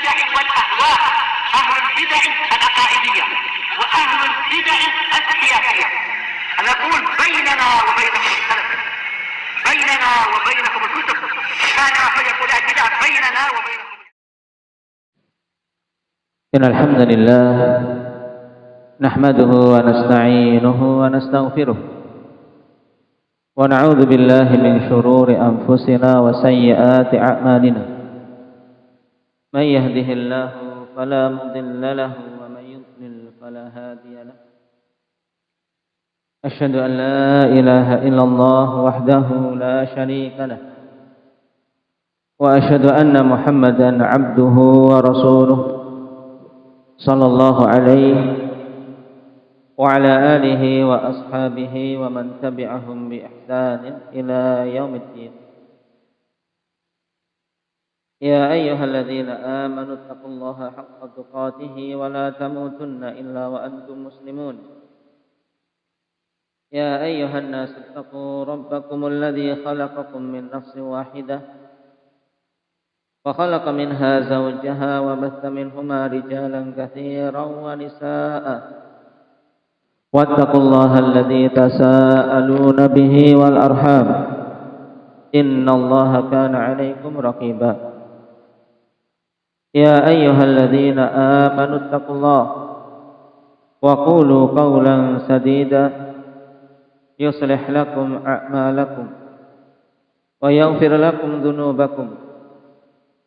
البدع والأهواء، أهل البدع العقائدية وأهل البدع السياسية. نقول بيننا وبينكم السلف، بيننا وبينكم الكتب، كان فيقول البدع بيننا وبينكم. إن الحمد لله نحمده ونستعينه ونستغفره ونعوذ بالله من شرور أنفسنا وسيئات أعمالنا. من يهده الله فلا مضل له ومن يضلل فلا هادي له. أشهد أن لا إله إلا الله وحده لا شريك له، وأشهد أن محمدا عبده ورسوله صلى الله عليه وعلى آله وأصحابه ومن تبعهم بإحسان إلى يوم الدين. يا أيها الذين آمنوا اتقوا الله حق تقاته ولا تموتن إلا وأنتم مسلمون. يا أيها الناس اتقوا ربكم الذي خلقكم من نفس واحدة وخلق منها زوجها وبث منهما رجالا كثيرا ونساء، واتقوا الله الذي تساءلون به والأرحام إن الله كان عليكم رقيبا. يا أيها الذين آمنوا اتقوا الله وقولوا قولا سديدا يصلح لكم أعمالكم ويغفر لكم ذنوبكم،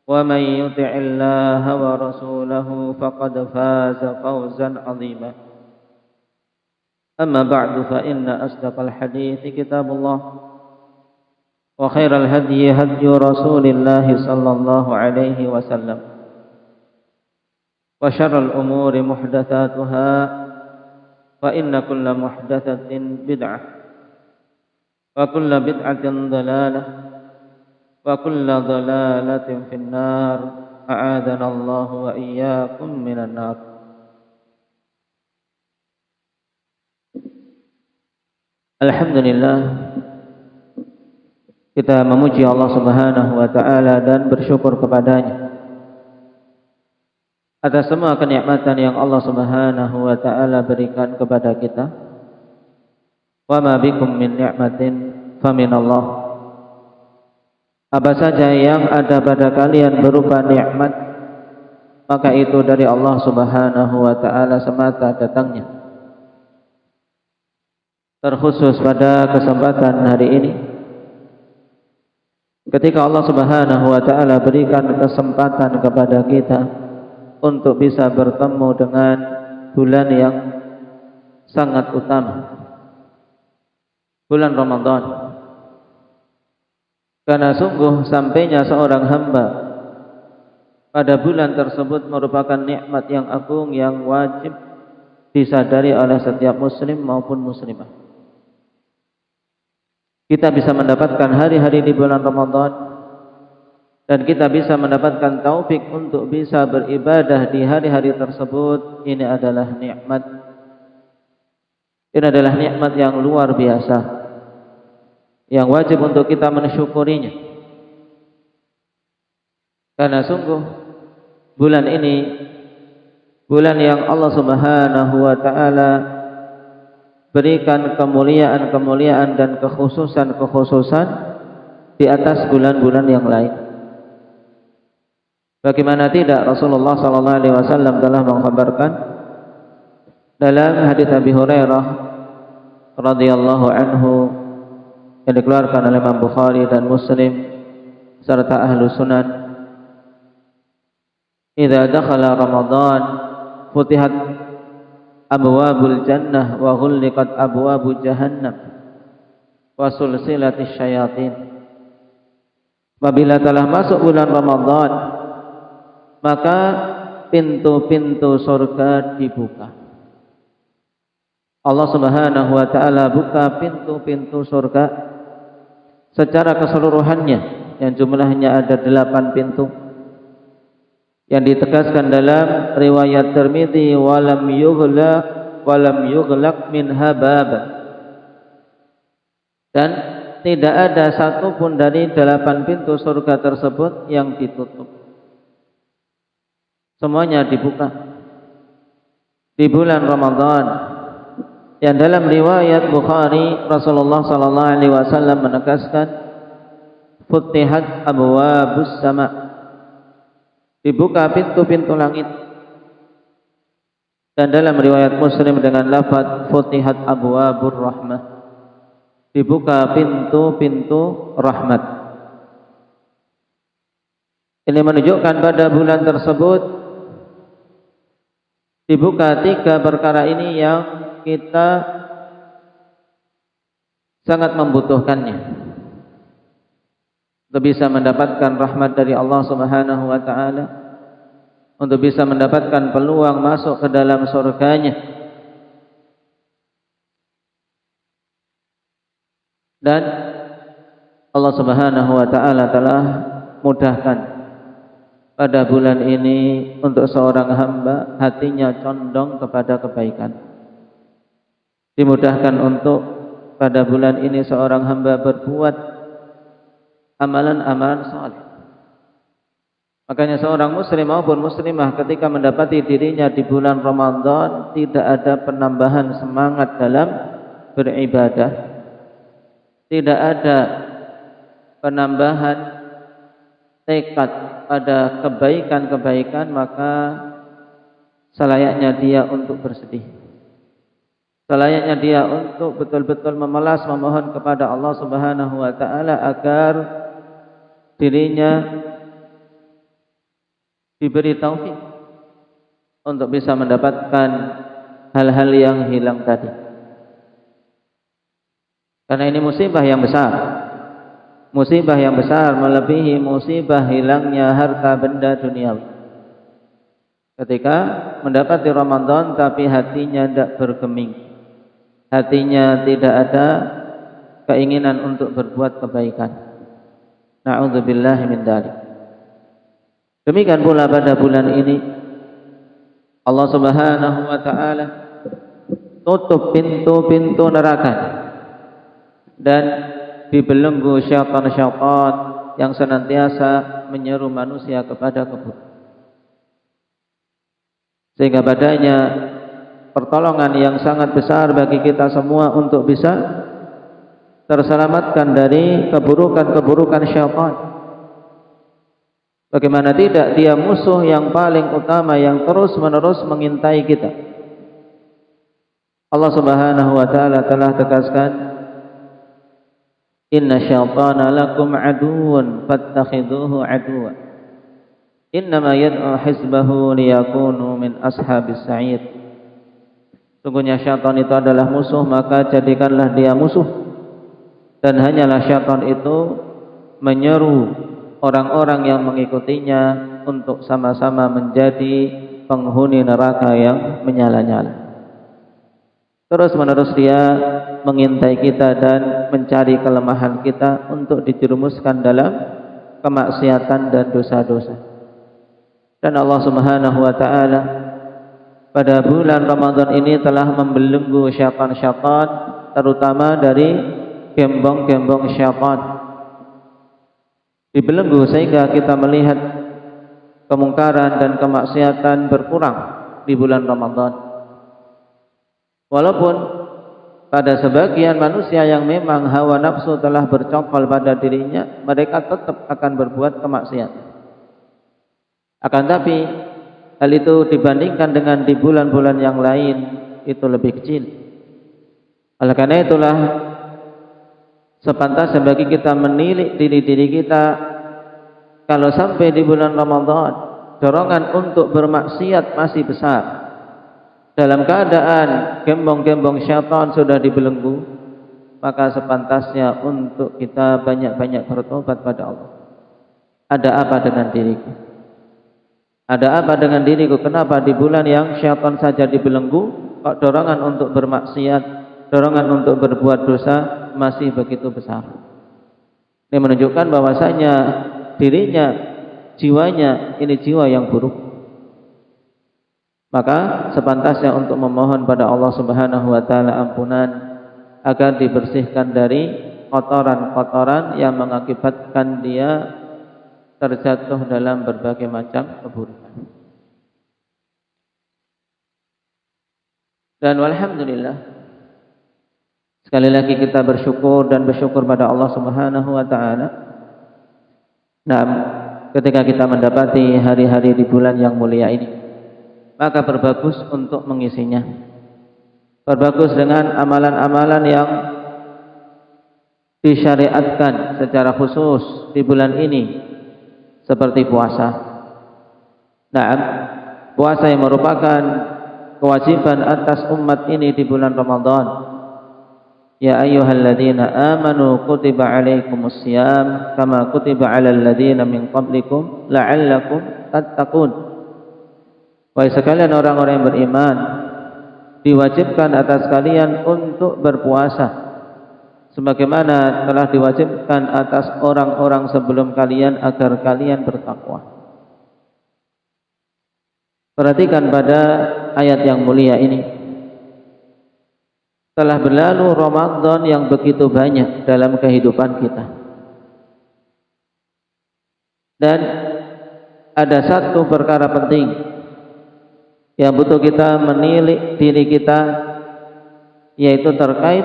ومن يطع الله ورسوله فقد فاز فوزا عظيما. أما بعد، فإن أصدق الحديث كتاب الله، وخير الهدي هدي رسول الله صلى الله عليه وسلم، وشر الأمور محدثاتها، فإن كل محدثة بدعة، وكل بدعة ضلالة، وكل ضلالة في النار. أعاذنا الله وإياكم من النار. Alhamdulillah, kita memuji Allah Subhanahu wa taala dan bersyukur kepadanya atas semua kenikmatan yang Allah Subhanahu wa taala berikan kepada kita. Wa ma bikum min ni'matin faminallah. Apa saja yang ada pada kalian berupa nikmat, maka itu dari Allah Subhanahu wa taala semata datangnya. Terkhusus pada kesempatan hari ini, ketika Allah Subhanahu wa taala berikan kesempatan kepada kita untuk bisa bertemu dengan bulan yang sangat utama, bulan Ramadan. Karena sungguh sampainya seorang hamba pada bulan tersebut merupakan nikmat yang agung yang wajib disadari oleh setiap muslim maupun muslimah. Kita bisa mendapatkan hari-hari di bulan Ramadan, dan kita bisa mendapatkan taufik untuk bisa beribadah di hari-hari tersebut. Ini adalah nikmat. Ini adalah nikmat yang luar biasa, yang wajib untuk kita mensyukurinya. Karena sungguh bulan ini bulan yang Allah Subhanahu wa taala berikan kemuliaan-kemuliaan dan kekhususan-kekhususan di atas bulan-bulan yang lain. Bagaimana tidak, Rasulullah sallallahu alaihi wasallam telah mengkhabarkan dalam hadis Abi Hurairah radhiyallahu anhu yang dikeluarkan oleh Imam Bukhari dan Muslim serta ahlu sunan, idza dakhala Ramadan futihat abwabul jannah wa ghulliqat abwabu jahannam wa sulsilatis syayatin. Apabila telah masuk bulan Ramadan, maka pintu-pintu surga dibuka. Allah Subhanahu wa taala buka pintu-pintu surga secara keseluruhannya, yang jumlahnya ada 8 pintu, yang ditegaskan dalam riwayat Tirmidzi walam yughlaq minha bab, dan tidak ada satupun dari 8 pintu surga tersebut yang ditutup. semuanya dibuka di bulan Ramadan. Yang dalam riwayat Bukhari, Rasulullah sallallahu alaihi wasallam menegaskan, "Futihat abwabus sama." Dibuka pintu-pintu langit. Dan dalam riwayat Muslim dengan lafaz "Futihat abwabur rahmah." Dibuka pintu-pintu rahmat. Ini menunjukkan pada bulan tersebut dibuka 3 perkara ini yang kita sangat membutuhkannya untuk bisa mendapatkan rahmat dari Allah Subhanahu wa taala, untuk bisa mendapatkan peluang masuk ke dalam surganya. Dan Allah Subhanahu wa taala telah mudahkan pada bulan ini untuk seorang hamba hatinya condong kepada kebaikan. Dimudahkan untuk pada bulan ini seorang hamba berbuat amalan-amalan saleh. Makanya seorang muslim maupun muslimah ketika mendapati dirinya di bulan Ramadan tidak ada penambahan semangat dalam beribadah, tidak ada penambahan tekad pada kebaikan-kebaikan, maka selayaknya dia untuk bersedih. Selayaknya dia untuk betul-betul memelas memohon kepada Allah Subhanahu wa taala agar dirinya diberi taufik untuk bisa mendapatkan hal-hal yang hilang tadi. Karena ini musibah yang besar. Musibah yang besar melebihi musibah hilangnya harta benda duniawi. Ketika mendapati Ramadan tapi hatinya tidak bergeming, hatinya tidak ada keinginan untuk berbuat kebaikan. Na'udzubillahi min dzalik. Demikian pula pada bulan ini Allah Subhanahu wa taala tutup pintu-pintu neraka dan dibelenggu syaitan-syaitan yang senantiasa menyeru manusia kepada keburukan. Sehingga padanya pertolongan yang sangat besar bagi kita semua untuk bisa terselamatkan dari keburukan-keburukan syaitan. Bagaimana tidak, dia musuh yang paling utama yang terus-menerus mengintai kita. Allah Subhanahu wa taala telah tegaskan, "Inna syaitana lakum aduwwun fattakhiduhu aduwwa. Innama yad'u hizbahu liyakunu min ashabis sa'ir." Sungguhnya syaitan itu adalah musuh, maka jadikanlah dia musuh. Dan hanyalah syaitan itu menyeru orang-orang yang mengikutinya untuk sama-sama menjadi penghuni neraka yang menyala-nyala. Terus-menerus dia mengintai kita dan mencari kelemahan kita untuk dijerumuskan dalam kemaksiatan dan dosa-dosa. Dan Allah Subhanahu wa taala pada bulan Ramadan ini telah membelenggu syaitan-syaitan, terutama dari gembong-gembong syaitan. Dibelenggu sehingga kita melihat kemungkaran dan kemaksiatan berkurang di bulan Ramadan. Walaupun pada sebagian manusia yang memang hawa nafsu telah bercokol pada dirinya, mereka tetap akan berbuat kemaksiatan. Akan tapi hal itu dibandingkan dengan di bulan-bulan yang lain itu lebih kecil. Oleh karena itulah sepantasnya bagi kita menilik diri kita, kalau sampai di bulan Ramadan dorongan untuk bermaksiat masih besar, dalam keadaan gembong-gembong syaitan sudah dibelenggu, maka sepantasnya untuk kita banyak-banyak bertobat pada Allah. Ada apa dengan diriku? Ada apa dengan diriku? Kenapa di bulan yang syaitan saja dibelenggu, kok dorongan untuk bermaksiat, dorongan untuk berbuat dosa masih begitu besar? Ini menunjukkan bahwasanya dirinya, jiwanya ini jiwa yang buruk. Maka sepantasnya untuk memohon pada Allah Subhanahu wa taala ampunan agar dibersihkan dari kotoran-kotoran yang mengakibatkan dia terjatuh dalam berbagai macam keburukan. Dan walhamdulillah, sekali lagi kita bersyukur pada Allah Subhanahu wa taala. Nah, ketika kita mendapati hari-hari di bulan yang mulia ini, maka berbagus untuk mengisinya. Berbagus dengan amalan-amalan yang disyariatkan secara khusus di bulan ini, seperti puasa. Nah, puasa yang merupakan kewajiban atas umat ini di bulan Ramadan. Ya ayyuhalladzina amanu kutiba alaikumus syiyam kama kutiba alal ladzina min qablikum la'allakum tattaqun. Wahai sekalian orang-orang yang beriman, diwajibkan atas kalian untuk berpuasa sebagaimana telah diwajibkan atas orang-orang sebelum kalian agar kalian bertakwa. Perhatikan pada ayat yang mulia ini. Telah berlalu Ramadan yang begitu banyak dalam kehidupan kita. Dan ada satu perkara penting yang butuh kita menilik diri kita, yaitu terkait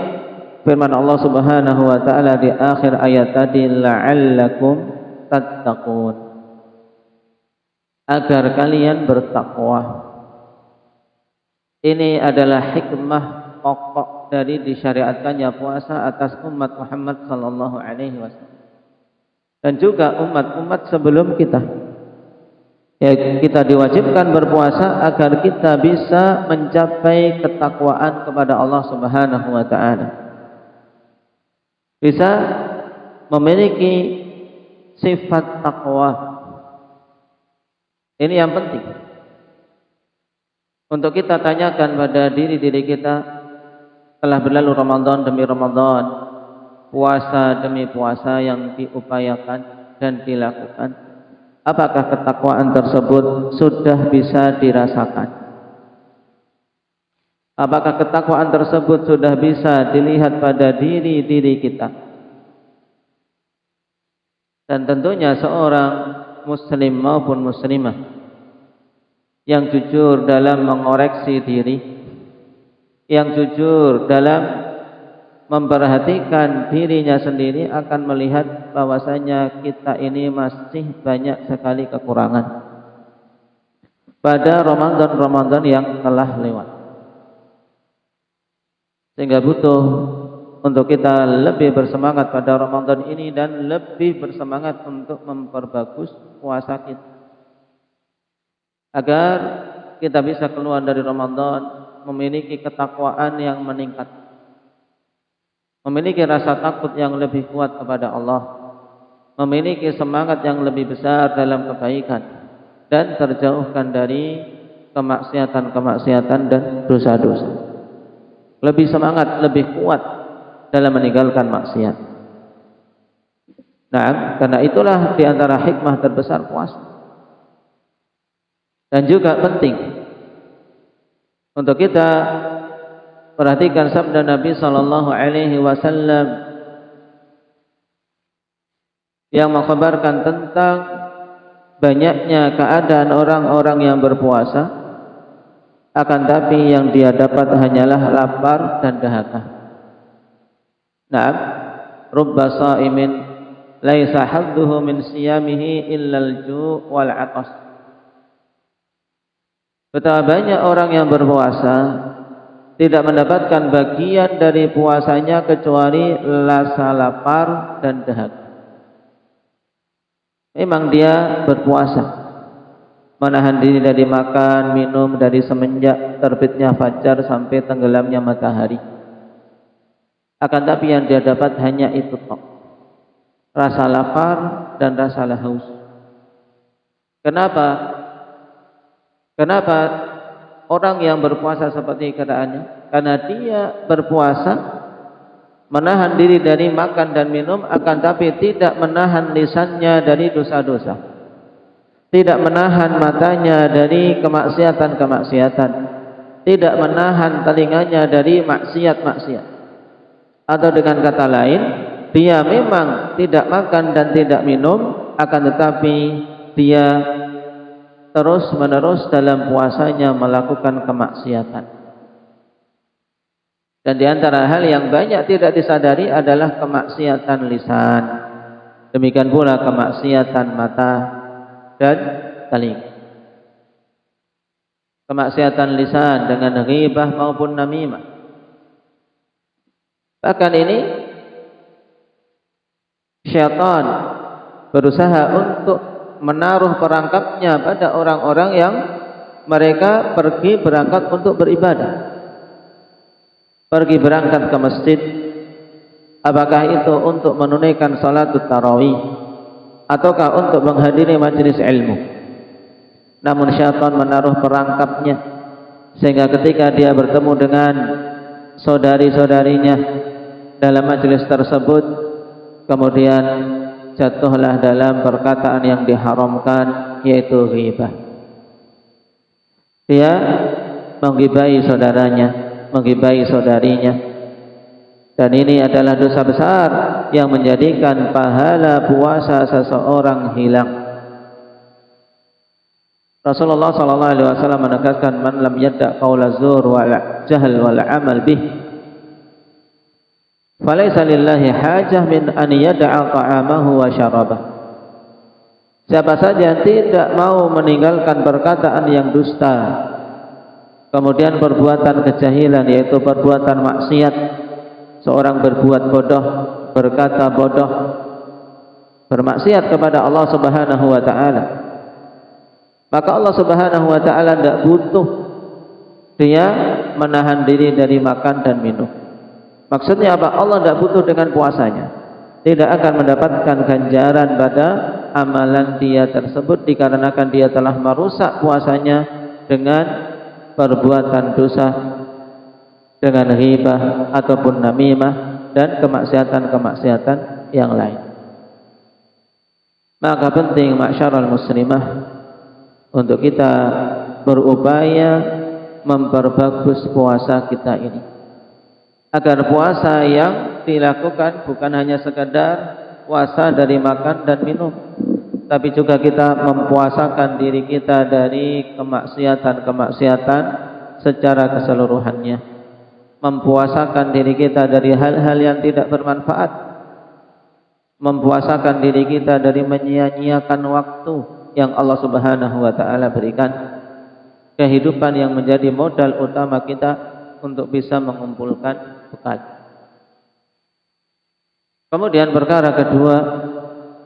firman Allah Subhanahu wa taala di akhir ayat tadi, la'allakum tattaqun, agar kalian bertakwa. Ini adalah hikmah pokok dari disyariatkannya puasa atas umat Muhammad sallallahu alaihi wasallam dan juga umat-umat sebelum kita. Ya, kita diwajibkan berpuasa agar kita bisa mencapai ketakwaan kepada Allah Subhanahu wa taala. Bisa memiliki sifat takwa. Ini yang penting untuk kita tanyakan pada diri-diri kita. Telah berlalu Ramadan demi Ramadan, puasa demi puasa yang diupayakan dan dilakukan. Apakah ketakwaan tersebut sudah bisa dirasakan? Apakah ketakwaan tersebut sudah bisa dilihat pada diri-diri kita? Dan tentunya seorang muslim maupun muslimah yang jujur dalam mengoreksi diri, yang jujur dalam memperhatikan dirinya sendiri, akan melihat bahwasanya kita ini masih banyak sekali kekurangan pada Ramadan-Ramadan yang telah lewat. Sehingga butuh untuk kita lebih bersemangat pada Ramadan ini dan lebih bersemangat untuk memperbagus puasa kita, agar kita bisa keluar dari Ramadan memiliki ketakwaan yang meningkat, memiliki rasa takut yang lebih kuat kepada Allah, memiliki semangat yang lebih besar dalam kebaikan, dan terjauhkan dari kemaksiatan-kemaksiatan dan dosa-dosa. Lebih semangat, lebih kuat dalam meninggalkan maksiat. Nah, karena itulah di antara hikmah terbesar puasa. Dan juga penting untuk kita perhatikan sabda Nabi sallallahu alaihi wasallam yang mengkhabarkan tentang banyaknya keadaan orang-orang yang berpuasa, akan tapi yang dia dapat hanyalah lapar dan dahaga. Na'am, rubba sha'imin laisa hadduhu min siyamihi illa al-ju' wal 'atas. Betapa banyak orang yang berpuasa tidak mendapatkan bagian dari puasanya kecuali rasa lapar dan dahaga. Memang dia berpuasa, menahan diri dari makan, minum dari semenjak terbitnya fajar sampai tenggelamnya matahari. Akan tapi yang dia dapat hanya itu tok, rasa lapar dan rasa haus. Kenapa orang yang berpuasa seperti keadaannya? Karena dia berpuasa menahan diri dari makan dan minum, akan tapi tidak menahan lisannya dari dosa-dosa, tidak menahan matanya dari kemaksiatan-kemaksiatan, tidak menahan telinganya dari maksiat-maksiat. Atau dengan kata lain, dia memang tidak makan dan tidak minum, akan tetapi dia terus-menerus dalam puasanya melakukan kemaksiatan. Dan di antara hal yang banyak tidak disadari adalah kemaksiatan lisan. Demikian pula kemaksiatan mata dan telinga. Kemaksiatan lisan dengan ghibah maupun namimah. Bahkan ini syaitan berusaha untuk menaruh perangkapnya pada orang-orang yang mereka pergi berangkat untuk beribadah. Pergi berangkat ke masjid, apakah itu untuk menunaikan salatut tarawih ataukah untuk menghadiri majelis ilmu. Namun syaitan menaruh perangkapnya sehingga ketika dia bertemu dengan saudari-saudarinya dalam majelis tersebut, kemudian jatuhlah dalam perkataan yang diharamkan, yaitu ghibah. Dia menggibahi saudaranya, menggibahi saudarinya, dan ini adalah dosa besar yang menjadikan pahala puasa seseorang hilang. Rasulullah sallallahu alaihi wasallam menegaskan, man lam yadda qaula zur wal jahl wal amal bih falaysa lillahi hajah min an yad'a ta'amahu wa syarabah. Siapa saja yang tidak mau meninggalkan perkataan yang dusta, kemudian perbuatan kejahilan, yaitu perbuatan maksiat, seorang berbuat bodoh, berkata bodoh, bermaksiat kepada Allah Subhanahu wa taala, maka Allah Subhanahu wa taala tidak butuh dia menahan diri dari makan dan minum. Maksudnya apa? Allah tidak butuh dengan puasanya, tidak akan mendapatkan ganjaran pada amalan dia tersebut, dikarenakan dia telah merusak puasanya dengan perbuatan dosa, dengan ghibah ataupun namimah dan kemaksiatan-kemaksiatan yang lain. Maka penting ma'syaral muslimah untuk kita berupaya memperbagus puasa kita ini, agar puasa yang dilakukan bukan hanya sekadar puasa dari makan dan minum, tapi juga kita mempuasakan diri kita dari kemaksiatan-kemaksiatan secara keseluruhannya, mempuasakan diri kita dari hal-hal yang tidak bermanfaat, mempuasakan diri kita dari menyia-nyiakan waktu yang Allah Subhanahu wa taala berikan, kehidupan yang menjadi modal utama kita untuk bisa mengumpulkan bekal. Kemudian perkara kedua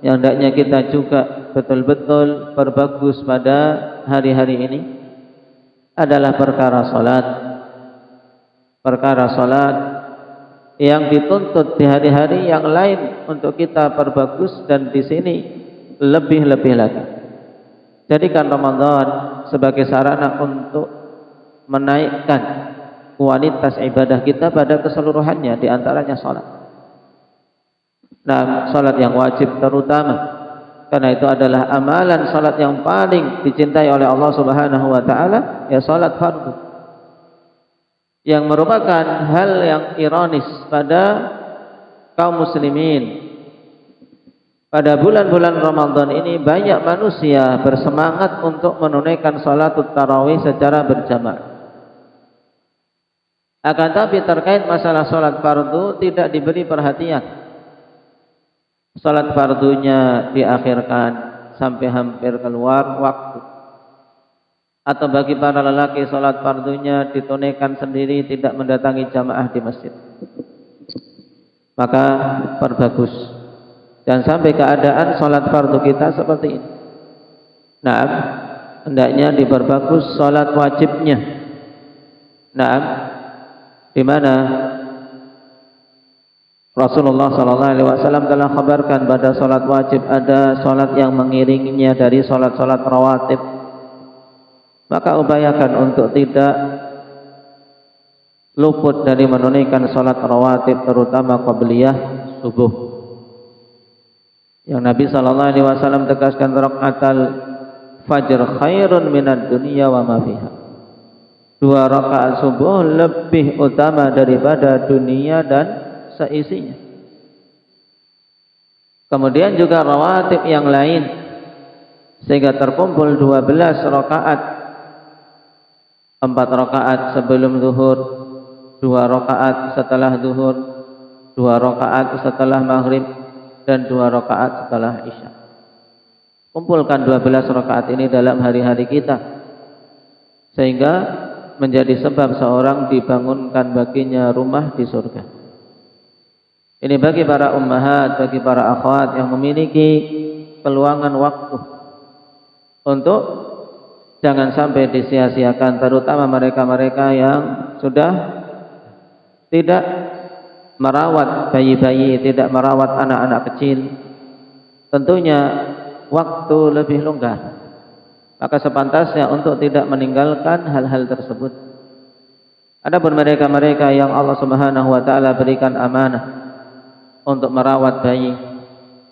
yang hendaknya kita juga betul-betul perbagus pada hari-hari ini adalah perkara salat. Perkara salat yang dituntut di hari-hari yang lain untuk kita perbagus, dan di sini lebih-lebih lagi. Jadikan Ramadan sebagai sarana untuk menaikkan kualitas ibadah kita pada keseluruhannya, di antaranya salat. Nah, salat yang wajib terutama, karena itu adalah amalan salat yang paling dicintai oleh Allah Subhanahu wa taala, ya salat fardu, yang merupakan hal yang ironis pada kaum muslimin. Pada bulan-bulan Ramadan ini banyak manusia bersemangat untuk menunaikan salatut tarawih secara berjamaah. Akan tapi terkait masalah salat fardu tidak diberi perhatian. Salat fardunya diakhirkan sampai hampir keluar waktu. Atau bagi para lelaki salat fardunya ditunaikan sendiri, tidak mendatangi jamaah di masjid. Maka perbagus, dan sampai keadaan salat fardu kita seperti ini. Nah, hendaknya diperbagus salat wajibnya. Nah, di mana Rasulullah SAW telah kabarkan pada salat wajib ada salat yang mengiringinya dari salat-salat rawatib. Maka upayakan untuk tidak luput dari menunaikan salat rawatib, terutama qabliyah subuh. Yang Nabi SAW tegaskan, rakaatal fajr khairun minad dunya wa ma fiha. 2 rakaat subuh lebih utama daripada dunia dan seisinya. Kemudian juga rawatib yang lain, sehingga terkumpul 12 rakaat, 4 rakaat sebelum zuhur, 2 rakaat setelah zuhur, 2 rakaat setelah maghrib, dan 2 rakaat setelah isya. Kumpulkan 12 rakaat ini dalam hari-hari kita, sehingga menjadi sebab seorang dibangunkan baginya rumah di surga. Ini bagi para ummahat, bagi para akhwat yang memiliki peluangan waktu untuk jangan sampai disia-siakan, terutama mereka-mereka yang sudah tidak merawat bayi-bayi, tidak merawat anak-anak kecil. Tentunya waktu lebih longgar, maka sepantasnya untuk tidak meninggalkan hal-hal tersebut. Adapun mereka-mereka yang Allah Subhanahu wa taala berikan amanah untuk merawat bayi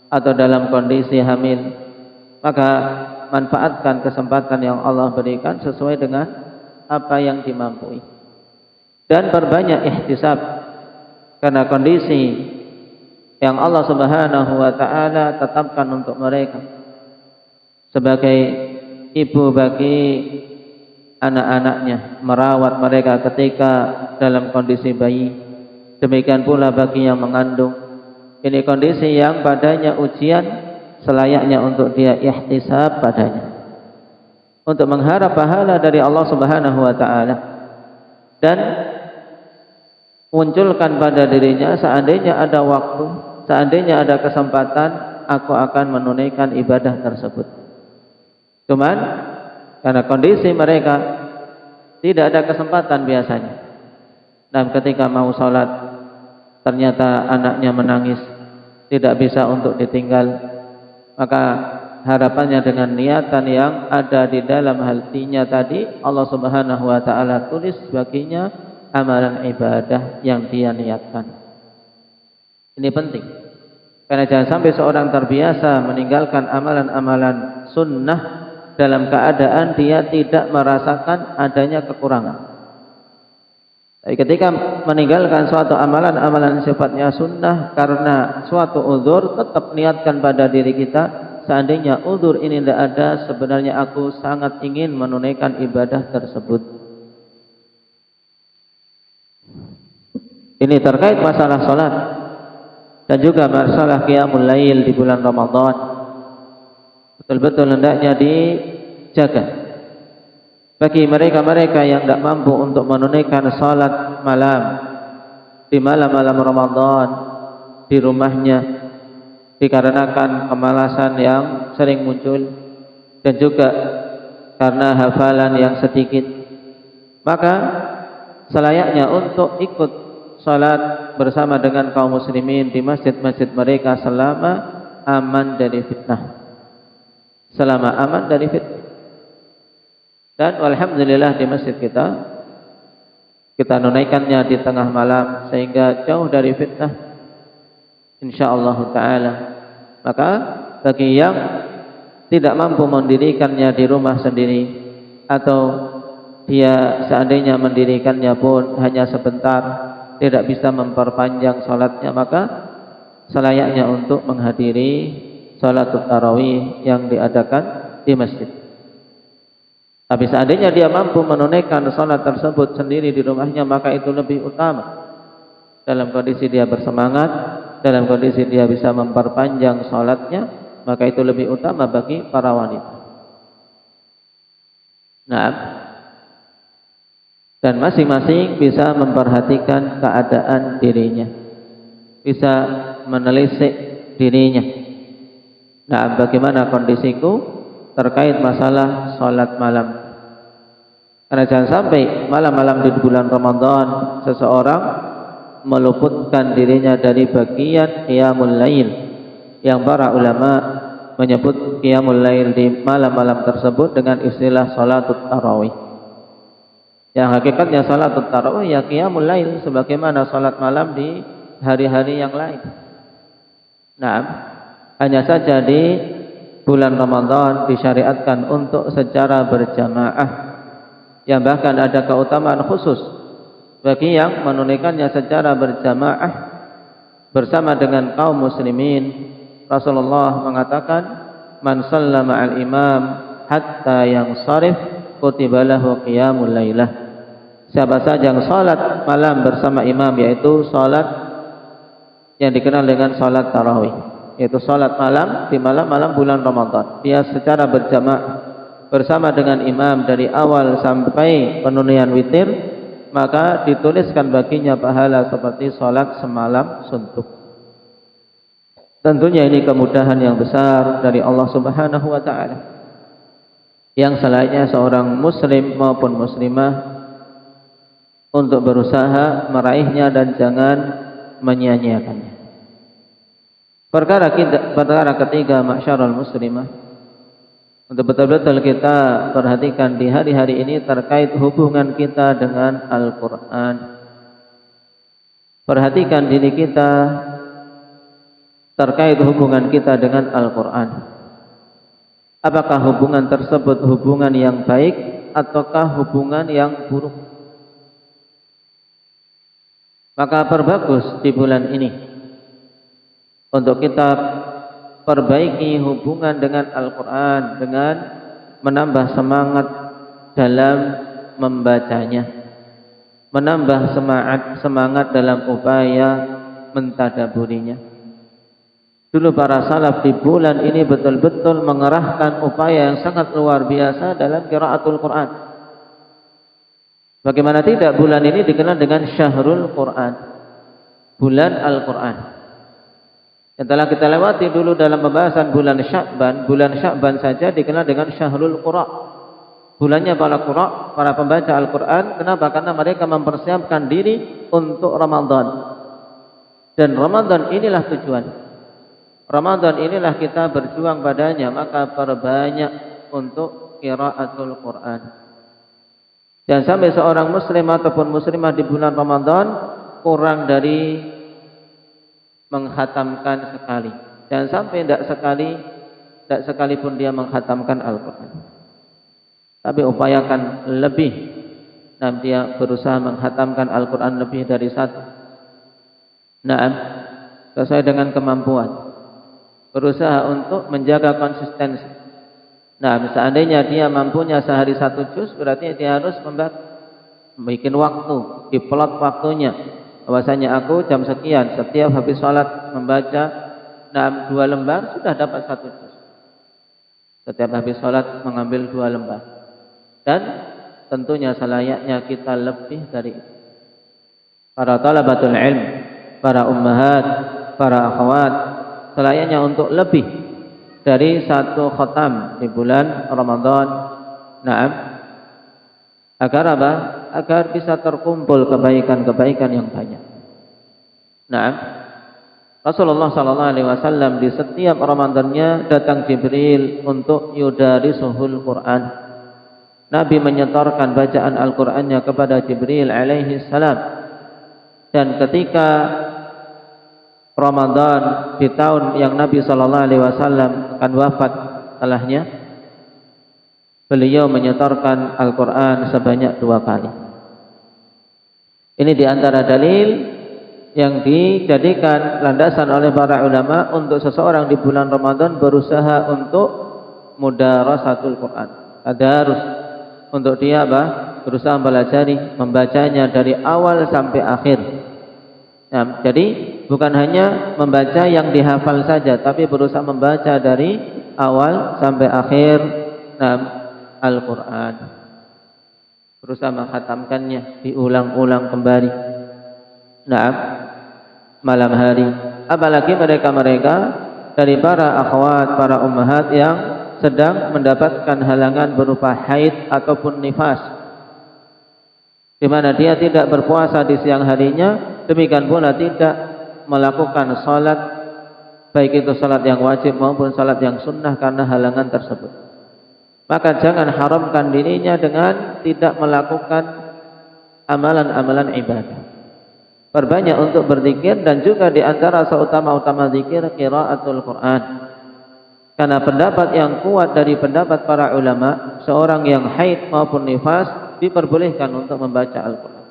atau dalam kondisi hamil, maka manfaatkan kesempatan yang Allah berikan sesuai dengan apa yang dimampui, dan perbanyak ihtisab, karena kondisi yang Allah Subhanahu wa taala tetapkan untuk mereka sebagai ibu bagi anak-anaknya, merawat mereka ketika dalam kondisi bayi. Demikian pula bagi yang mengandung. Ini kondisi yang padanya ujian, selayaknya untuk dia ihtisab padanya, untuk mengharap pahala dari Allah Subhanahu wa taala, dan munculkan pada dirinya, seandainya ada waktu, seandainya ada kesempatan, aku akan menunaikan ibadah tersebut. Cuman karena kondisi mereka tidak ada kesempatan biasanya, dan ketika mau sholat ternyata anaknya menangis, tidak bisa untuk ditinggal, maka harapannya dengan niatan yang ada di dalam hatinya tadi, Allah Subhanahu wa taala tulis baginya amalan ibadah yang dia niatkan. Ini penting, karena jangan sampai seorang terbiasa meninggalkan amalan-amalan sunnah dalam keadaan dia tidak merasakan adanya kekurangan. Tapi ketika meninggalkan suatu amalan-amalan sifatnya sunnah karena suatu uzur, tetap niatkan pada diri kita, seandainya uzur ini tidak ada, sebenarnya aku sangat ingin menunaikan ibadah tersebut. Ini terkait masalah salat dan juga masalah qiyamul lail di bulan Ramadan. Betul-betul hendaknya dijaga. Bagi mereka-mereka yang tidak mampu untuk menunaikan salat malam di malam-malam Ramadan di rumahnya, dikarenakan kemalasan yang sering muncul dan juga karena hafalan yang sedikit, maka selayaknya untuk ikut salat bersama dengan kaum muslimin di masjid-masjid mereka selama aman dari fitnah, selama aman dari fitnah. Dan alhamdulillah di masjid kita nunaikannya di tengah malam sehingga jauh dari fitnah, insyaallah taala. Maka bagi yang tidak mampu mendirikannya di rumah sendiri, atau dia seandainya mendirikannya pun hanya sebentar, tidak bisa memperpanjang salatnya, maka selayaknya untuk menghadiri salatul tarawih yang diadakan di masjid. Tapi seandainya dia mampu menunaikan salat tersebut sendiri di rumahnya, maka itu lebih utama. Dalam kondisi dia bersemangat, dalam kondisi dia bisa memperpanjang salatnya, maka itu lebih utama bagi para wanita. Nah, dan masing-masing bisa memperhatikan keadaan dirinya, bisa menelisik dirinya. Nah, bagaimana kondisiku terkait masalah salat malam? Karena jangan sampai malam-malam di bulan Ramadan seseorang meluputkan dirinya dari bagian qiyamul lail, yang para ulama menyebut qiyamul lail di malam-malam tersebut dengan istilah salatul tarawih. Yang hakikatnya salatul tarawih ya qiyamul lail, sebagaimana salat malam di hari-hari yang lain. Nah, hanya saja di bulan Ramadan disyariatkan untuk secara berjamaah, yang bahkan ada keutamaan khusus bagi yang menunaikannya secara berjamaah bersama dengan kaum muslimin. Rasulullah mengatakan, man shalla ma'al imam hatta yansharif kutiba lahu qiyamul lailah. siapa saja yang salat malam bersama imam, yaitu salat yang dikenal dengan salat tarawih, yaitu salat malam di malam-malam bulan Ramadan, dia secara berjamaah bersama dengan imam dari awal sampai penunaian witir, maka dituliskan baginya pahala seperti salat semalam suntuk. Tentunya ini kemudahan yang besar dari Allah Subhanahu wa taala, yang selayaknya seorang muslim maupun muslimah untuk berusaha meraihnya dan jangan menyia-nyiakannya. Perkara ketiga, masyarul muslimah, untuk betul-betul kita perhatikan di hari-hari ini terkait hubungan kita dengan Al-Quran. Perhatikan diri kita terkait hubungan kita dengan Al-Quran. Apakah hubungan tersebut hubungan yang baik ataukah hubungan yang buruk? Maka perbagus di bulan ini untuk kita perbaiki hubungan dengan Al-Quran dengan menambah semangat dalam membacanya, menambah semangat dalam upaya mentadaburinya. Dulu para salaf di bulan ini betul-betul mengerahkan upaya yang sangat luar biasa dalam qiraatul Quran. Bagaimana tidak, bulan ini dikenal dengan Syahrul Quran, bulan Al-Quran. Yang telah kita lewati dulu dalam pembahasan bulan Sya'ban saja dikenal dengan Syahrul Qura. Bulannya para qura, para pembaca Al-Quran. Kenapa? Karena mereka mempersiapkan diri untuk Ramadan. Dan Ramadan inilah tujuan. Ramadan inilah kita berjuang padanya, maka perbanyak untuk qiraatul Quran. Dan sampai seorang muslim ataupun muslimah di bulan Ramadan kurang dari menghatamkan sekali, dan sampai tidak sekalipun dia menghatamkan Al-Quran, tapi upayakan lebih. Nah, dia berusaha menghatamkan Al-Quran lebih dari satu. Nah, sesuai dengan kemampuan, berusaha untuk menjaga konsistensi. Nah, seandainya dia mampunya sehari 1 juz, berarti dia harus membuat waktu, diplot waktunya. Bahwasanya aku jam sekian setiap habis sholat membaca 2 lembar, sudah dapat 1 juz. Setiap habis sholat mengambil 2 lembar. Dan tentunya selayaknya kita lebih dari itu. Para talabatul ilm, para ummahat, para akhwat, selayaknya untuk lebih dari 1 khatam di bulan Ramadan. Naam. Agar apa? Agar bisa terkumpul kebaikan-kebaikan yang banyak. Nah, Rasulullah SAW di setiap Ramadannya datang Jibril untuk yudarisuhul Quran. Nabi menyetorkan bacaan Al-Qurannya kepada Jibril alaihi salam. Dan ketika Ramadan di tahun yang Nabi SAW akan wafat setelahnya, beliau menyetorkan Al-Quran sebanyak 2 kali. Ini diantara dalil yang dijadikan landasan oleh para ulama untuk seseorang di bulan Ramadan berusaha untuk mudarasatul Quran. Tadarus, untuk dia berusaha mempelajari, membacanya dari awal sampai akhir. Nah, jadi bukan hanya membaca yang dihafal saja, tapi berusaha membaca dari awal sampai akhir Al-Quran, berusaha menghatamkannya, diulang-ulang kembali. Nah, malam hari, apalagi mereka-mereka dari para akhwat, para ummahat yang sedang mendapatkan halangan berupa haid ataupun nifas, di mana dia tidak berpuasa di siang harinya, demikian pula tidak melakukan salat, baik itu salat yang wajib maupun salat yang sunnah karena halangan tersebut. Maka jangan haramkan dirinya dengan tidak melakukan amalan-amalan ibadah. Perbanyak untuk berzikir, dan juga di antara seutama-utama zikir qiraatul Quran. Karena pendapat yang kuat dari pendapat para ulama, seorang yang haid maupun nifas diperbolehkan untuk membaca Al-Quran.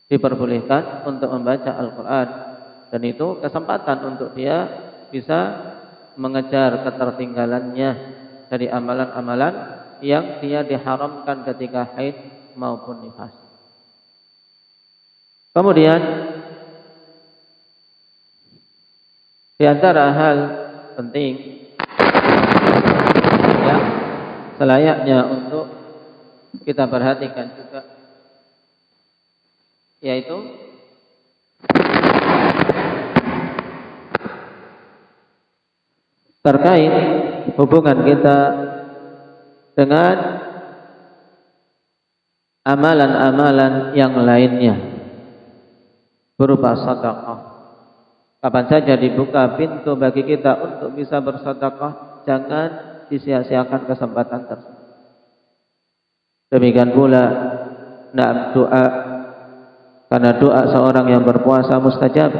Diperbolehkan untuk membaca Al-Quran, dan itu kesempatan untuk dia bisa mengejar ketertinggalannya dari amalan-amalan yang dia diharamkan ketika haid maupun nifas. Kemudian di antara hal penting yang selayaknya untuk kita perhatikan juga, yaitu terkait hubungan kita dengan amalan-amalan yang lainnya berupa sedekah. Kapan saja dibuka pintu bagi kita untuk bisa bersedekah, jangan disia-siakan kesempatan tersebut. Demikian pula doa, karena doa seorang yang berpuasa mustajab.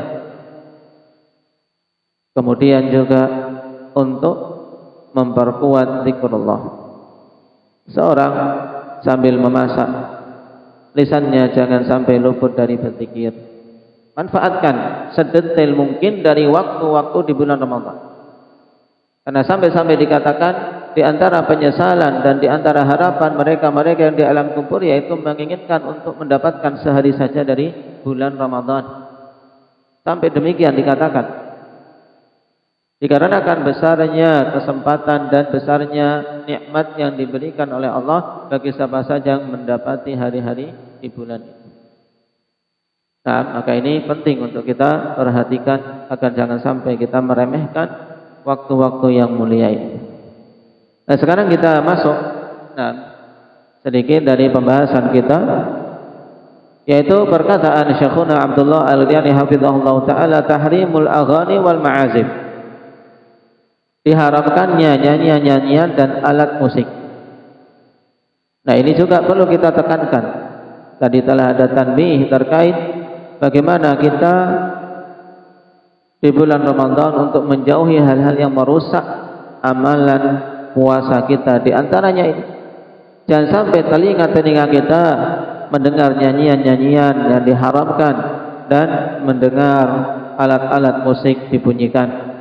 Kemudian juga untuk memperkuat zikrullah. Seorang sambil memasak, lisannya jangan sampai luput dari berzikir. Manfaatkan sedetail mungkin dari waktu-waktu di bulan Ramadan. Karena sampai-sampai dikatakan di antara penyesalan dan di antara harapan mereka-mereka yang di alam kubur, yaitu menginginkan untuk mendapatkan sehari saja dari bulan Ramadan. Sampai demikian dikatakan. Dikarenakan besarnya kesempatan dan besarnya nikmat yang diberikan oleh Allah bagi siapa saja yang mendapati hari-hari di bulan itu. Nah, maka ini penting untuk kita perhatikan agar jangan sampai kita meremehkan waktu-waktu yang mulia ini. Nah, sekarang kita masuk sedikit dari pembahasan kita, yaitu perkataan Syekhuna Abdullah Al-Ghani hafizahullah taala, tahrimul aghani wal ma'azif. Diharamkannya nyanyian-nyanyian dan alat musik. Nah, ini juga perlu kita tekankan. Tadi telah ada tanbih terkait bagaimana kita di bulan Ramadan untuk menjauhi hal-hal yang merusak amalan puasa kita. Di antaranya ini, jangan sampai telinga-telinga kita mendengar nyanyian-nyanyian yang diharamkan dan mendengar alat-alat musik dibunyikan.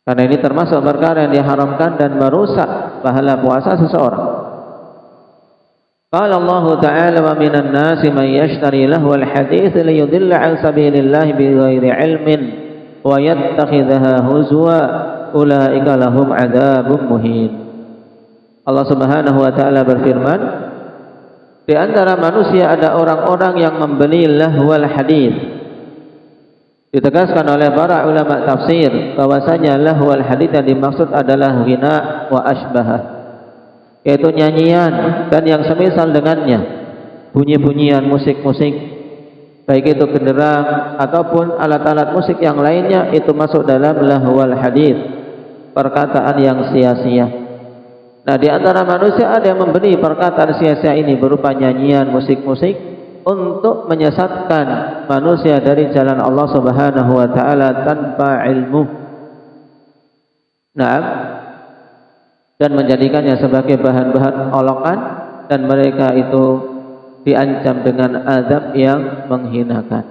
Karena ini termasuk perkara yang diharamkan dan merusak pahala puasa seseorang. Qala Allah Ta'ala, wa minan nasi man yashtari lahwal hadits liyudilla an sabilillahi bighairi ilmin wa yattakhidhaha huzwa ulaika lahum adzabun muhin. Allah Subhanahu wa taala berfirman, di antara manusia ada orang-orang yang membeli lahwal hadits. Ditegaskan oleh para ulama tafsir bahwasanya lahwal hadits yang dimaksud adalah ghina wa asbahah, yaitu nyanyian dan yang semisal dengannya, bunyi-bunyian musik-musik, baik itu genderang ataupun alat-alat musik yang lainnya, itu masuk dalam lahwal hadits, perkataan yang sia-sia. Nah, di antara manusia ada yang memberi perkataan sia-sia ini berupa nyanyian, musik-musik, untuk menyesatkan manusia dari jalan Allah Subhanahu wa taala tanpa ilmu. Nah, dan menjadikannya sebagai bahan-bahan olokan, dan mereka itu diancam dengan azab yang menghinakan.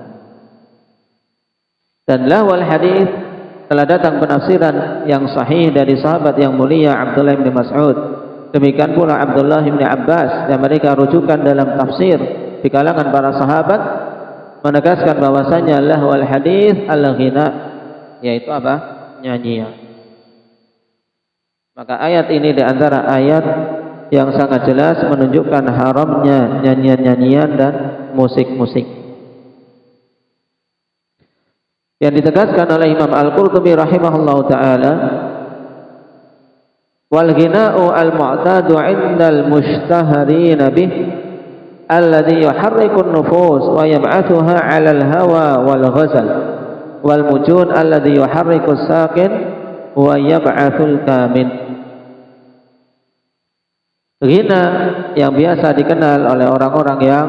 Dan lahwal hadis telah datang penafsiran yang sahih dari sahabat yang mulia Abdullah bin Mas'ud. Demikian pula Abdullah bin Abbas, yang mereka rujukan dalam tafsir di kalangan para sahabat, menegaskan bahwasanya lahwal hadis al-ghina, yaitu apa? Nyanyian. Maka ayat ini di antara ayat yang sangat jelas menunjukkan haramnya nyanyian-nyanyian dan musik-musik. Yang ditegaskan oleh Imam Al-Qurtubi rahimahullahu taala, wal ghina'u al-mu'tadu 'indal mushtaharin bih alladhi yuharriku an-nufus wa yab'athuha 'ala al-hawa wal ghazal wal mujun alladhi yuharriku as-saqin wa yab'athul kamin. Ghina yang biasa dikenal oleh orang-orang yang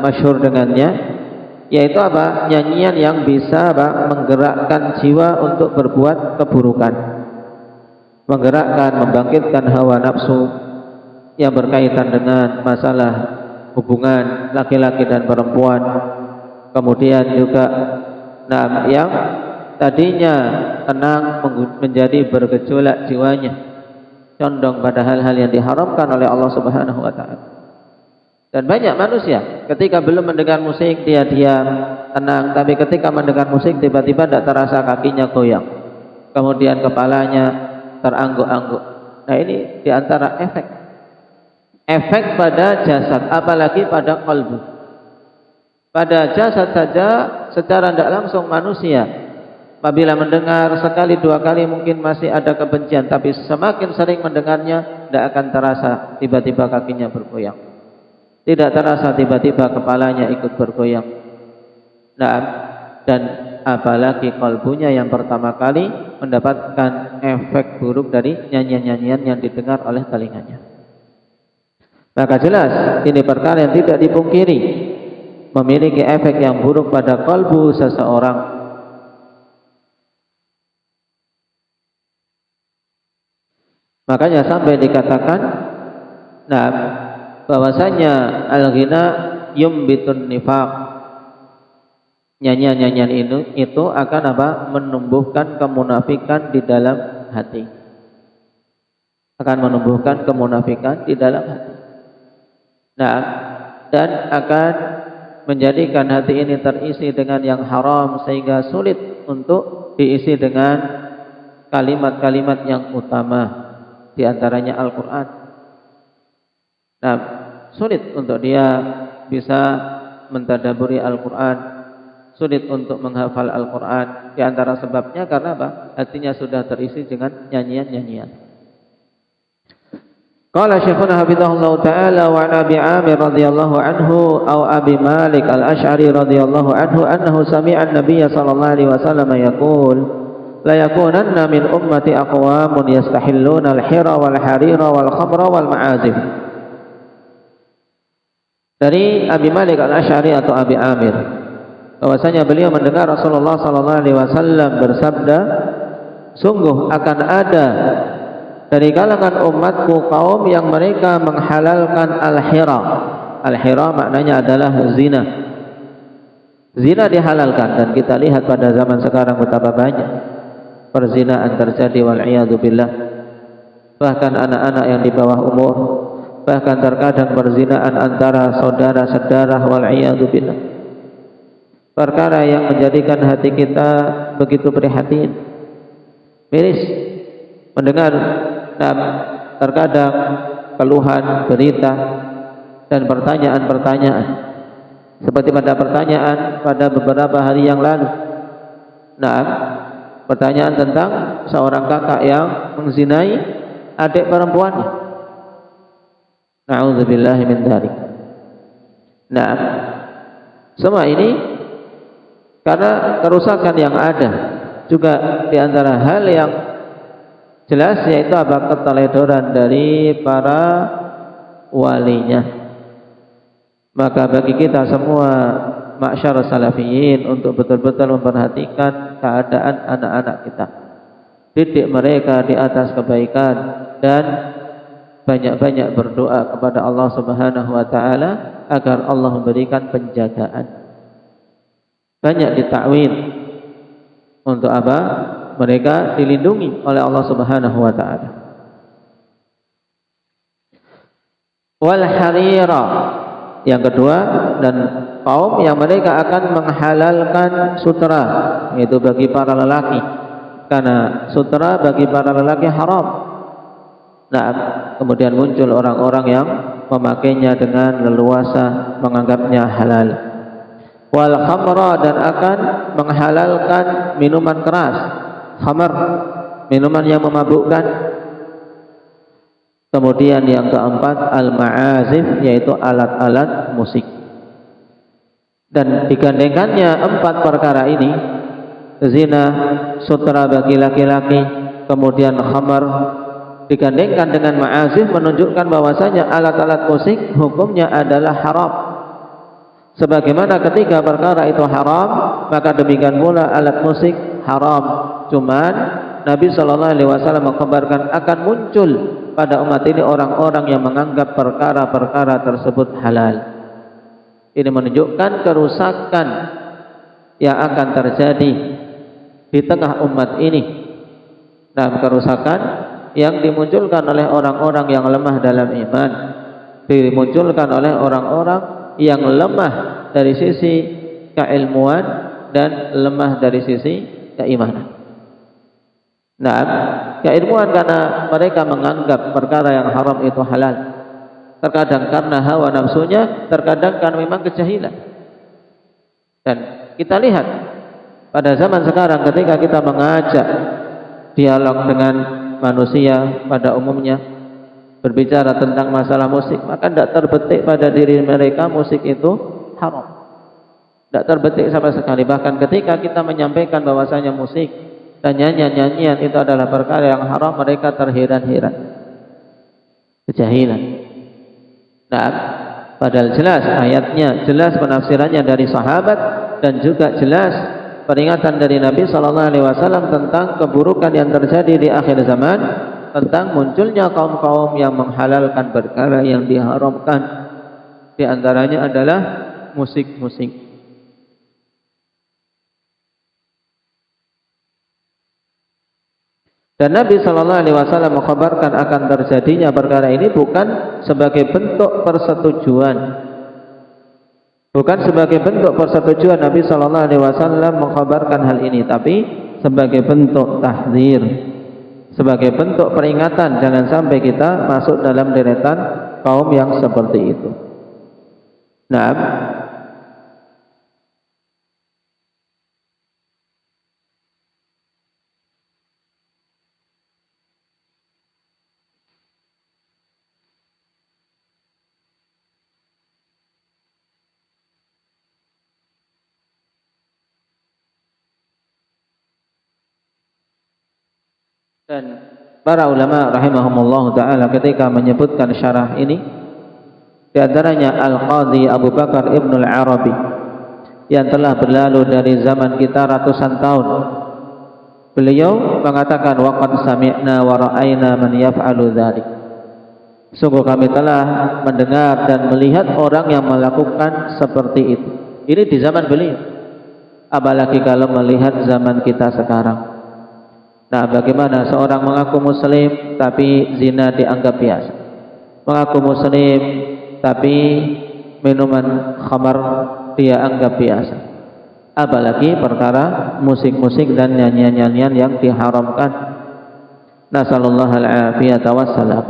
masyhur dengannya, yaitu apa? Nyanyian yang bisa menggerakkan jiwa untuk berbuat keburukan, menggerakkan, membangkitkan hawa nafsu yang berkaitan dengan masalah hubungan laki-laki dan perempuan. Kemudian juga yang tadinya tenang menjadi bergejolak jiwanya, condong pada hal-hal yang diharamkan oleh Allah Subhanahu wa taala. Dan banyak manusia ketika belum mendengar musik dia diam, tenang, tapi ketika mendengar musik tiba-tiba tidak terasa kakinya goyang, kemudian kepalanya terangguk-angguk. Nah, ini diantara efek pada jasad, apalagi pada kalbu. Pada jasad saja secara tidak langsung manusia apabila mendengar sekali dua kali mungkin masih ada kebencian, tapi semakin sering mendengarnya tidak akan terasa tiba-tiba kakinya bergoyang. Tidak terasa tiba-tiba kepalanya ikut bergoyang. Nah, dan apalagi kalbunya yang pertama kali mendapatkan efek buruk dari nyanyian-nyanyian yang didengar oleh telinganya. Maka jelas ini perkara yang tidak dipungkiri, memiliki efek yang buruk pada kalbu seseorang. Makanya sampai dikatakan, nah, bahwasanya al-ghina yumbitun nifaq. Nyanyian-nyanyian itu akan apa? Menumbuhkan kemunafikan di dalam hati. Akan menumbuhkan kemunafikan di dalam hati. Nah, dan akan menjadikan hati ini terisi dengan yang haram sehingga sulit untuk diisi dengan kalimat-kalimat yang utama, di antaranya Al-Qur'an. Nah, sulit untuk dia bisa mentadaburi Al-Quran, sulit untuk menghafal Al-Quran. Di antara sebabnya karena apa? Hatinya sudah terisi dengan nyanyian-nyanyian. Qala Syekhuna hafizahullah ta'ala wa Abi Amir radhiyallahu anhu aw Abi Malik al-Ash'ari radhiyallahu anhu annahu sami'a an-nabiy sallallahu alaihi wasallam yaqul la yakunanna min ummati aqwamun yastahilluna al-hira wal harira wal khamra wal ma'azif. Dari Abi Malik al-Ash'ari atau Abi Amir, bahwasanya beliau mendengar Rasulullah sallallahu alaihi wasallam bersabda, sungguh akan ada dari kalangan umatku kaum yang mereka menghalalkan al-hira. Al-hira maknanya adalah zina. Zina dihalalkan, dan kita lihat pada zaman sekarang betapa banyak perzinaan terjadi, wal iyadu billah. Bahkan anak-anak yang di bawah umur, bahkan terkadang perzinaan antara saudara-saudara, wal iyadu billah. Perkara yang menjadikan hati kita begitu prihatin, miris mendengar terkadang keluhan, berita dan pertanyaan-pertanyaan seperti pada pertanyaan pada beberapa hari yang lalu. Nah, pertanyaan tentang seorang kakak yang mengzinai adik perempuannya. Na'udzubillahi min dzalik. Nah, semua ini karena kerusakan yang ada, juga di antara hal yang jelas yaitu apa? Keteledoran dari para walinya. Maka bagi kita semua ma'syar salafiyin untuk betul-betul memperhatikan keadaan anak-anak kita, didik mereka di atas kebaikan, dan banyak-banyak berdoa kepada Allah Subhanahu wa taala agar Allah memberikan penjagaan. Banyak ditakwin untuk apa? Mereka dilindungi oleh Allah Subhanahu wa taala. Wal harira, yang kedua, dan kaum yang mereka akan menghalalkan sutra, yaitu bagi para lelaki, karena sutra bagi para lelaki haram. Nah, kemudian muncul orang-orang yang memakainya dengan leluasa, menganggapnya halal. Wal khamra, dan akan menghalalkan minuman keras, khamar, minuman yang memabukkan. Kemudian yang keempat, al-ma'azif, yaitu alat-alat musik. Dan digandengkannya empat perkara ini, zina, sutra bagi laki-laki, kemudian khamar, digandengkan dengan ma'azif, menunjukkan bahwasanya alat-alat musik hukumnya adalah haram. Sebagaimana ketika perkara itu haram, maka demikian pula alat musik haram. Cuman Nabi sallallahu alaihi wasallam mengkabarkan akan muncul pada umat ini orang-orang yang menganggap perkara-perkara tersebut halal. Ini menunjukkan kerusakan yang akan terjadi di tengah umat ini. Dan kerusakan yang dimunculkan oleh orang-orang yang lemah dalam iman. dimunculkan oleh orang-orang yang lemah dari sisi keilmuan dan lemah dari sisi keimanan. Nah, keilmuan karena mereka menganggap perkara yang haram itu halal. Terkadang karena hawa nafsunya, terkadang karena memang kejahilan. Dan kita lihat pada zaman sekarang ketika kita mengajak dialog dengan manusia pada umumnya, berbicara tentang masalah musik, maka tidak terbetik pada diri mereka musik itu haram. Tidak terbetik sama sekali. Bahkan ketika kita menyampaikan bahwasanya musik dan nyanyian-nyanyian itu adalah perkara yang haram, mereka terheran-heran. Kejahilan. Nah, padahal jelas ayatnya, jelas penafsirannya dari sahabat, dan juga jelas peringatan dari Nabi SAW tentang keburukan yang terjadi di akhir zaman, tentang munculnya kaum-kaum yang menghalalkan perkara yang diharamkan. Di antaranya adalah musik-musik. Dan Nabi SAW mengkhabarkan akan terjadinya perkara ini bukan sebagai bentuk persetujuan. Bukan sebagai bentuk persetujuan Nabi SAW mengkhabarkan hal ini, tapi sebagai bentuk tahdzir, sebagai bentuk peringatan jangan sampai kita masuk dalam deretan kaum yang seperti itu. Nah, dan para ulama rahimahumullah ta'ala ketika menyebutkan syarah ini, di antaranya Al-Qadhi Abu Bakar Ibn Al-Arabi yang telah berlalu dari zaman kita ratusan tahun. Beliau mengatakan, waqad sami'na wa ra'ayna man yaf'alu dzalik. Sungguh kami telah mendengar dan melihat orang yang melakukan seperti itu. Ini di zaman beliau. Apalagi kalau melihat zaman kita sekarang. Nah, bagaimana seorang mengaku muslim tapi zina dianggap biasa, mengaku muslim tapi minuman khamar dia anggap biasa, apalagi perkara musik-musik dan nyanyian-nyanyian yang diharamkan. Nasallallahu al-afiyata wassalam.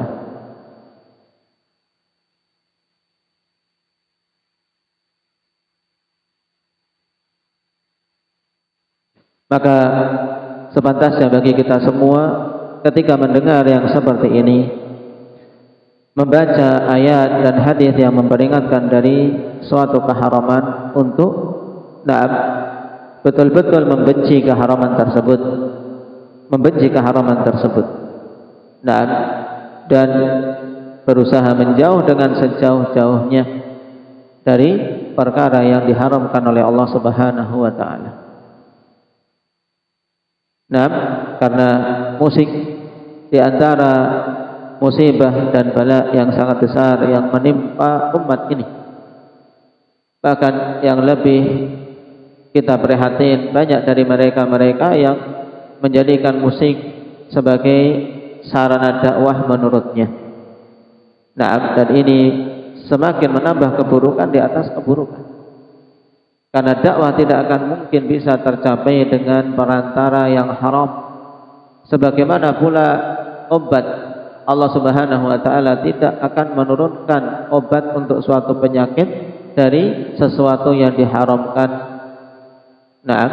Maka sepantasnya bagi kita semua ketika mendengar yang seperti ini, membaca ayat dan hadis yang memperingatkan dari suatu keharaman, untuk betul-betul membenci keharaman tersebut, membenci keharaman tersebut, dan berusaha menjauh dengan sejauh-jauhnya dari perkara yang diharamkan oleh Allah Subhanahu wa ta'ala. Nah, karena musik di antara musibah dan bala yang sangat besar yang menimpa umat ini. Bahkan yang lebih kita prihatin, banyak dari mereka-mereka yang menjadikan musik sebagai sarana dakwah menurutnya. Nah, dan ini semakin menambah keburukan di atas keburukan. Karena dakwah tidak akan mungkin bisa tercapai dengan perantara yang haram. Sebagaimana pula obat, Allah Subhanahu wa ta'ala tidak akan menurunkan obat untuk suatu penyakit dari sesuatu yang diharamkan. Nah,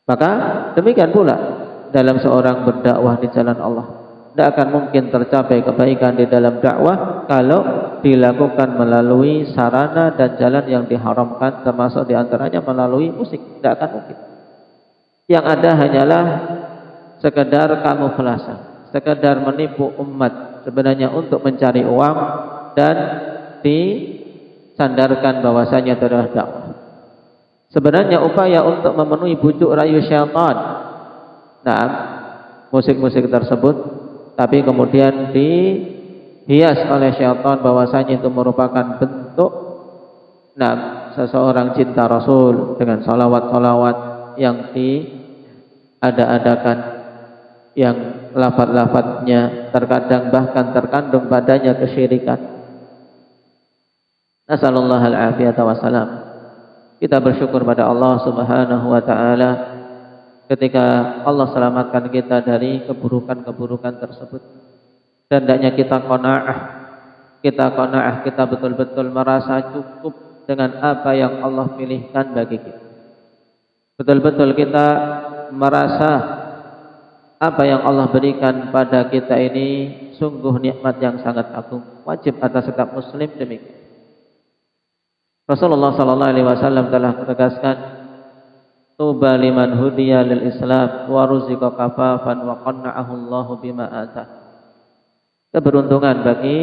maka demikian pula dalam seorang berdakwah di jalan Allah. Tidak akan mungkin tercapai kebaikan di dalam dakwah kalau dilakukan melalui sarana dan jalan yang diharamkan, termasuk diantaranya melalui musik. Tidak akan mungkin. Yang ada hanyalah sekedar kamuflase, sekedar menipu umat sebenarnya untuk mencari uang, dan disandarkan bahwasanya itu adalah dakwah. Sebenarnya upaya untuk memenuhi bujuk rayu syaitan. Nah, musik-musik tersebut, tapi kemudian dihias oleh syaitan bahwasanya itu merupakan bentuk seseorang cinta Rasul dengan salawat-salawat yang diada-adakan, yang lafaz-lafaznya terkadang bahkan terkandung padanya kesyirikan. Nasallallahu al-afiyata wassalam. Kita bersyukur pada Allah Subhanahu wa taala ketika Allah selamatkan kita dari keburukan-keburukan tersebut. Dan hendaknya kita qanaah, kita betul-betul merasa cukup dengan apa yang Allah pilihkan bagi kita. Betul-betul kita merasa apa yang Allah berikan pada kita ini sungguh nikmat yang sangat agung. Wajib atas setiap muslim demikian. Rasulullah sallallahu alaihi wasallam telah menegaskan, tuba liman hudiya lil Islam wa ruziqa kafafan wa qanna'ahu Allahu bima atah. Keberuntungan bagi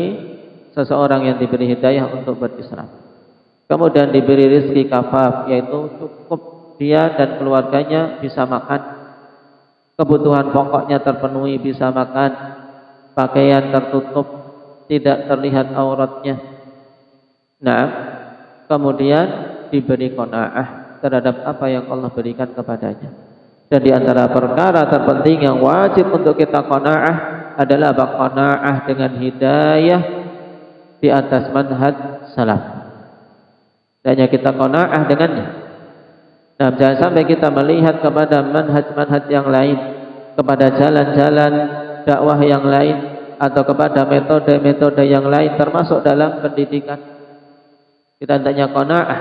seseorang yang diberi hidayah untuk berislam, kemudian diberi rezeki kafaf, yaitu cukup dia dan keluarganya bisa makan, kebutuhan pokoknya terpenuhi, bisa makan, pakaian tertutup, tidak terlihat auratnya. Nah, kemudian diberi qanaah terhadap apa yang Allah berikan kepadanya. Dan di antara perkara terpenting yang wajib untuk kita qanaah adalah qanaah dengan hidayah di atas manhaj salaf. Hanya kita qanaah dengannya. Nah, jangan sampai kita melihat kepada manhaj-manhaj yang lain, kepada jalan-jalan dakwah yang lain, atau kepada metode-metode yang lain termasuk dalam pendidikan. Kita hendaknya qanaah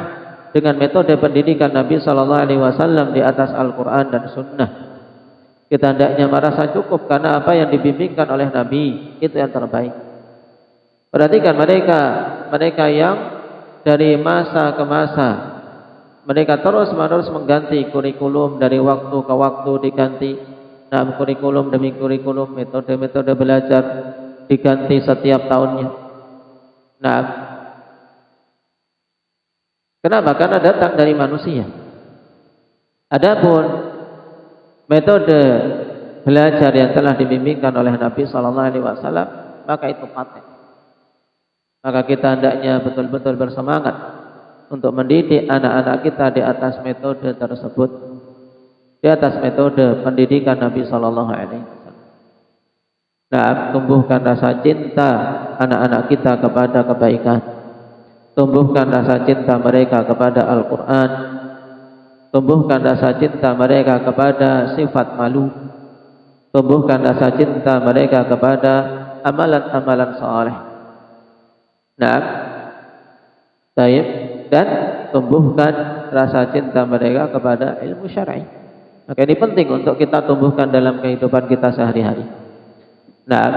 dengan metode pendidikan Nabi sallallahu alaihi wasallam di atas Al-Qur'an dan Sunnah. Kita hendaknya merasa cukup karena apa yang dibimbingkan oleh Nabi itu yang terbaik. Perhatikan mereka yang dari masa ke masa mereka terus-menerus mengganti kurikulum, dari waktu ke waktu diganti. Nah, kurikulum demi kurikulum, metode-metode belajar diganti setiap tahunnya. Nah, kenapa? Karena datang dari manusia. Adapun metode belajar yang telah dibimbingkan oleh Nabi sallallahu alaihi wasallam, maka itu paten. Maka kita hendaknya betul-betul bersemangat untuk mendidik anak-anak kita di atas metode tersebut, di atas metode pendidikan Nabi sallallahu alaihi wasallam. Nah, tumbuhkan rasa cinta anak-anak kita kepada kebaikan. Tumbuhkan rasa cinta mereka kepada Al-Quran. Tumbuhkan rasa cinta mereka kepada sifat malu. Tumbuhkan rasa cinta mereka kepada amalan-amalan saleh. Nah, baik, dan tumbuhkan rasa cinta mereka kepada ilmu syar'i. Maka ini penting untuk kita tumbuhkan dalam kehidupan kita sehari-hari. Nah,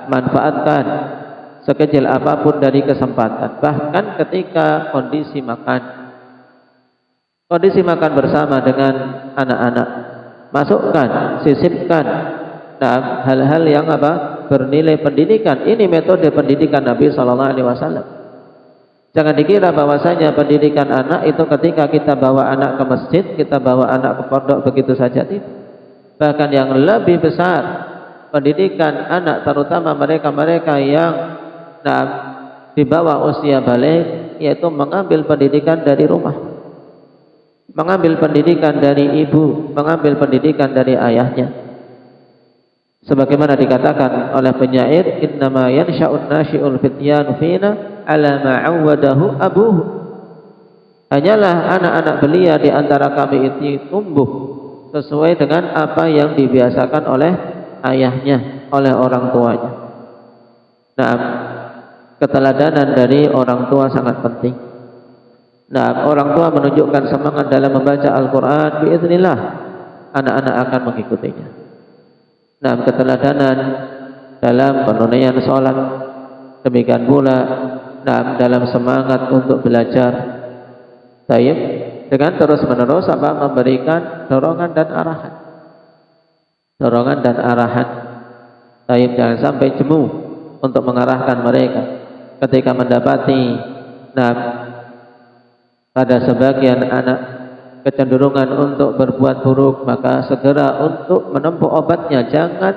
manfaatkan sekecil apapun dari kesempatan, bahkan ketika kondisi makan bersama dengan anak-anak, masukkan, sisipkan hal-hal yang bernilai pendidikan. Ini metode pendidikan Nabi sallallahu alaihi wasallam. Jangan dikira bahwasanya pendidikan anak itu ketika kita bawa anak ke masjid, kita bawa anak ke pondok begitu saja, tidak. Bahkan yang lebih besar pendidikan anak, terutama mereka-mereka yang di bawah usia balik, yaitu mengambil pendidikan dari rumah, mengambil pendidikan dari ibu, mengambil pendidikan dari ayahnya. Sebagaimana dikatakan oleh penyair, innama yansha'un nashi'ul fityanu fina ala ma'awwadahu abuhu. Hanyalah anak-anak belia di antara kami itu tumbuh sesuai dengan apa yang dibiasakan oleh ayahnya, oleh orang tuanya. Nah, keteladanan dari orang tua sangat penting. Nah, orang tua menunjukkan semangat dalam membaca Al-Quran, biiznillah anak-anak akan mengikutinya. Nah, keteladanan dalam penunaian sholat, demikian pula dalam semangat untuk belajar, taib, dengan terus-menerus memberikan dorongan dan arahan, taib, jangan sampai jemu untuk mengarahkan mereka ketika mendapati pada sebagian anak kecenderungan untuk berbuat buruk, maka segera untuk menempuh obatnya, jangan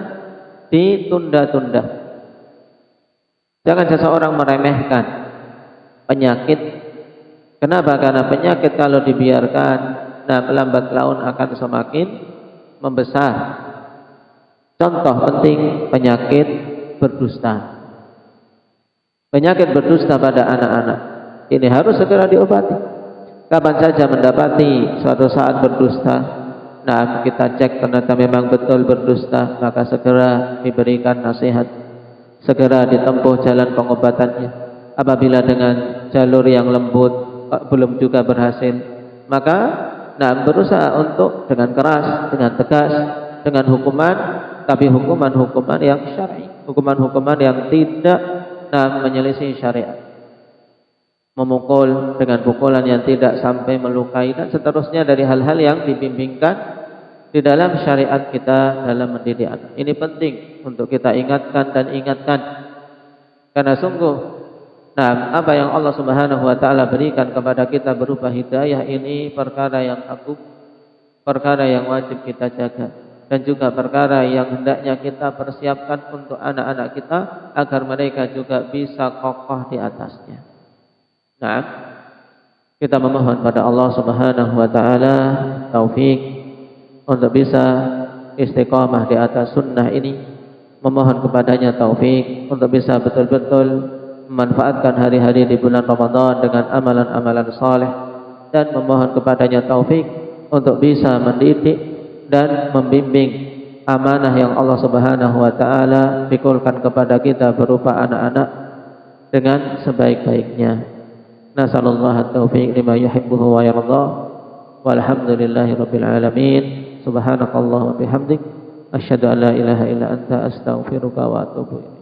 ditunda-tunda. Jangan seseorang meremehkan penyakit. Kenapa? Karena penyakit kalau dibiarkan lambat laun akan semakin membesar. Contoh penting, penyakit berdusta. Penyakit berdusta pada anak-anak. ini harus segera diobati. Kapan saja mendapati suatu saat berdusta, nah kita cek ternyata memang betul berdusta, maka segera diberikan nasihat, segera ditempuh jalan pengobatannya. Apabila dengan jalur yang lembut belum juga berhasil, maka berusaha untuk dengan keras, dengan tegas, dengan hukuman, tapi hukuman-hukuman yang syar'i, hukuman-hukuman yang tidak menyelisih syariat. Memukul dengan pukulan yang tidak sampai melukai dan seterusnya dari hal-hal yang dibimbingkan di dalam syariat kita dalam mendidik anak. Ini penting untuk kita ingatkan dan ingatkan, karena sungguh apa yang Allah Subhanahu wa taala berikan kepada kita berupa hidayah ini perkara yang agung, perkara yang wajib kita jaga, dan juga perkara yang hendaknya kita persiapkan untuk anak-anak kita agar mereka juga bisa kokoh di atasnya. Kita memohon pada Allah Subhanahu wa taala taufik untuk bisa istiqamah di atas sunnah ini, memohon kepadanya taufik untuk bisa betul-betul memanfaatkan hari-hari di bulan Ramadan dengan amalan-amalan saleh, dan memohon kepadanya taufik untuk bisa mendidik dan membimbing amanah yang Allah Subhanahu wa taala pikulkan kepada kita berupa anak-anak dengan sebaik-baiknya. Nasallallahu at-taufiq lima yuhibbuhu wa yardah. Walhamdulillahi rabbil alamin. Subhanakallahumma bihamdik asyhadu an la ilaha illa anta astaghfiruka wa atubu ilaik.